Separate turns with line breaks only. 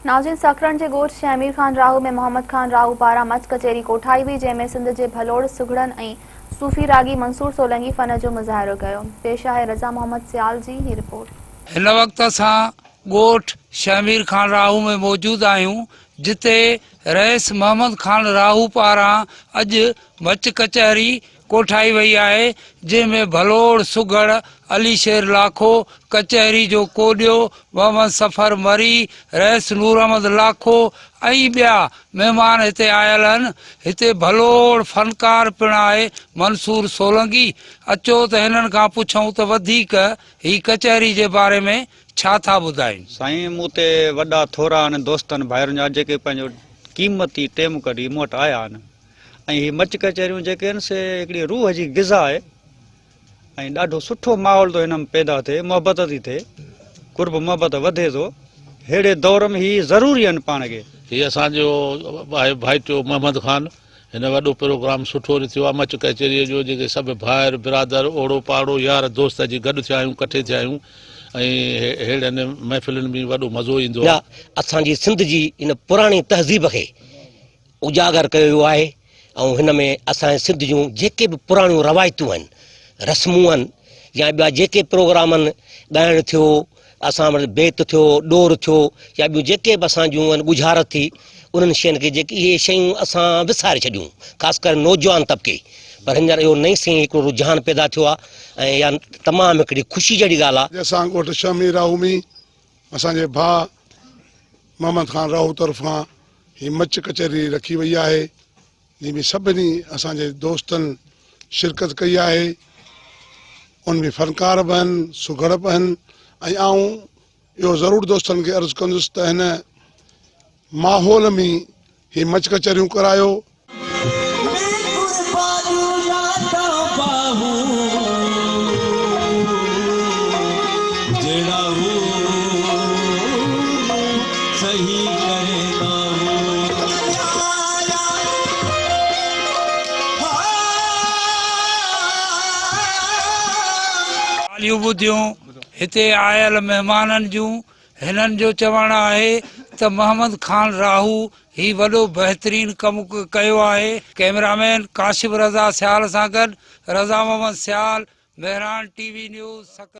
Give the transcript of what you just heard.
नाज़रीन, सकरन जे ॻोठ शहमीर खान राहू में मोहम्मद खान राहू पारां मच कचहरी कोठाई हुई, जंहिंमें सिंध जे भलोड़ सुघड़न ऐं सूफ़ी रागी मंसूर सोलंकी फ़न जो मुज़ाहिरो कयो। पेश आहे रज़ा मोहम्मद सियाल जी ही रिपोर्ट।
हिन वक़्त असां ॻोठ शहमीर खान राहू में मौजूद आहियूं, जिते रईस मोहम्मद खान राहू पारां अॼु मच कचहरी कोठाई वई आहे, जंहिंमें भलोड़ सुघड़, अली शेर लाखो, कचहरी जो कोडियो, मोहम्मद सफ़र मरी, रईस नूर अहमद लाखो ऐं ॿिया महिमान हिते आयल आहिनि। हिते भलोड़ फनकार पिणु आहे मंसूर सोलंकी। अचो त हिननि खां पुछूं त वधीक ही कचहरी जे बारे में छा था ॿुधाइनि।
साईं, मूं ते वॾा थोरा आहिनि दोस्तनि भाइरनि जा, जेके पंहिंजो क़ीमती टेम कढी मूं वटि आया आहिनि। ऐं हीअ मच कचहरियूं जेके आहिनि से हिकिड़ी रूह जी ग़िज़ा आहे ऐं ॾाढो सुठो माहौल थो हिन में पैदा थिए, मुहबत थी थिए, कुर्ब मुहबत वधे थो। अहिड़े दौर में हीअ ज़रूरी आहिनि पाण खे।
हीअ असांजो भाइटियो मोहम्मद खान हिन वॾो प्रोग्राम सुठो थियो आहे मच कचहरीअ जो, जेके सभु भाइर बिरादर ओड़ो पाड़ो यार दोस्त अची गॾु थिया आहियूं, इकठे थिया आहियूं ऐं अहिड़नि महफ़िलुनि में वॾो मज़ो ईंदो आहे।
असांजी सिंध जी इन पुराणी तहज़ीब खे उजागर कयो वियो आहे ऐं हिन में असांजे सिंध जूं जेके बि पुराणियूं रवायतूं आहिनि, रस्मूं आहिनि, या ॿिया जेके प्रोग्राम आहिनि, ॻाइणु थियो, असां बेत थियो, ॾोर थियो, या ॿियूं जेके बि असां जूं आहिनि गुज़ारत थी, उन्हनि शयुनि खे जेके इहे शयूं असां विसारे छॾियूं, ख़ासि करे नौजवान तबिके। पर हींअर इहो नई सही हिकिड़ो रुझान पैदा थियो आहे ऐं इहा तमामु हिकिड़ी ख़ुशी जहिड़ी ॻाल्हि आहे।
असां ॻोठ शहमीर राहू में असांजे भाउ मोहम्मद खान राहू तरफ़ां हीअ मच कचहरी रखी वई आहे, जंहिंमें सभिनी असांजे दोस्तनि शिरकत कई आहे। उनमें फ़नकार बि आहिनि, सुघड़ बि आहिनि। ऐं आऊं इहो ज़रूरु दोस्तनि खे अर्ज़ु कंदुसि त हिन माहौल में हीअ मच कचहरियूं करायो।
ॿुधियूं हिते आयल महिमाननि जूं। हिननि जो चवणु आहे त मोहम्मद खान राहू ही वॾो बहितरीन कमु कयो आहे। कैमरामैन काशिफ रज़ा सियाल सां गॾु रज़ा मोहम्मद सियाल, बहरान टीवी न्यूज़।